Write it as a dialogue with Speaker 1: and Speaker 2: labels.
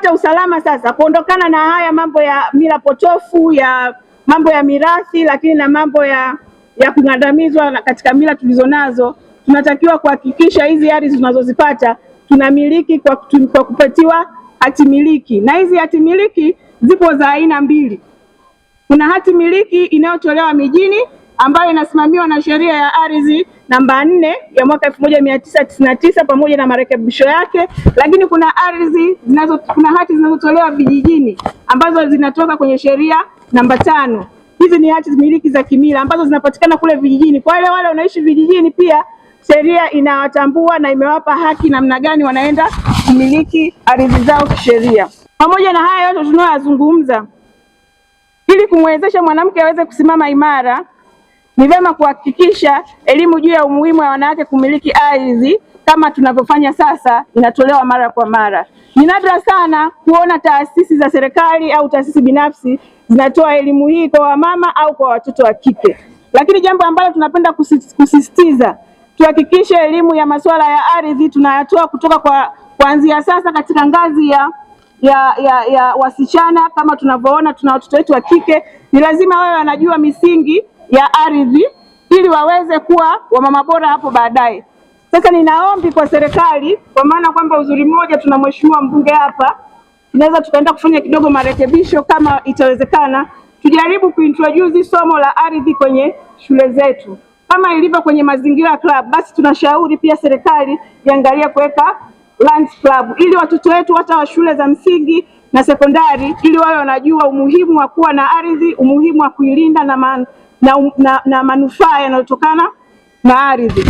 Speaker 1: tupate usalama sasa, kuondokana na haya mambo ya mila potofu, ya mambo ya mirathi, lakini na mambo ya kung'andamizwa katika mila tulizonazo. Tunatakiwa kuhakikisha hizi ardhi tunazozipata tunamiliki kwa kupatiwa hati miliki, na hizi hati miliki zipo za aina mbili. Kuna hati miliki inayotolewa mijini ambayo inasimamiwa na sheria ya ardhi namba 4 ya mwaka 1999 pamoja na marekebisho yake, lakini kuna kuna hati zinazotolewa vijijini ambazo zinatoka kwenye sheria namba 5. Hizi ni hati miliki za kimila ambazo zinapatikana kule vijijini. Kwa wale wanaishi vijijini pia sheria inawatambua na imewapa haki namna gani wanaenda kumiliki ardhi zao kisheria. Pamoja na haya yote tunayozungumza, ili kumwezesha mwanamke aweze kusimama imara, ni vyema kuhakikisha elimu juu ya umuhimu wa wanawake kumiliki ardhi kama tunavyofanya sasa inatolewa mara kwa mara. Ni nadra sana kuona taasisi za serikali au taasisi binafsi zinatoa elimu hii kwa wamama au kwa watoto wa kike. Lakini jambo ambalo tunapenda kusisitiza, tuhakikishe elimu ya masuala ya ardhi tunayatoa kutoka kuanzia sasa katika ngazi ya wasichana. Kama tunavyoona tuna watoto wetu wa kike, ni lazima wawe wanajua misingi ya ardhi ili waweze kuwa wamama bora hapo baadaye. Sasa ninaombi kwa serikali, kwa maana kwamba uzuri mmoja tuna mheshimiwa mbunge hapa, tunaweza tukaenda kufanya kidogo marekebisho kama itawezekana, tujaribu kuintroduce somo la ardhi kwenye shule zetu kama ilivyo kwenye mazingira club. Basi tunashauri pia serikali iangalie kuweka Lands Club ili watoto wetu hata wa shule za msingi na sekondari ili wawe wanajua umuhimu wa kuwa na ardhi, umuhimu wa kuilinda na manufaa yanayotokana na ardhi.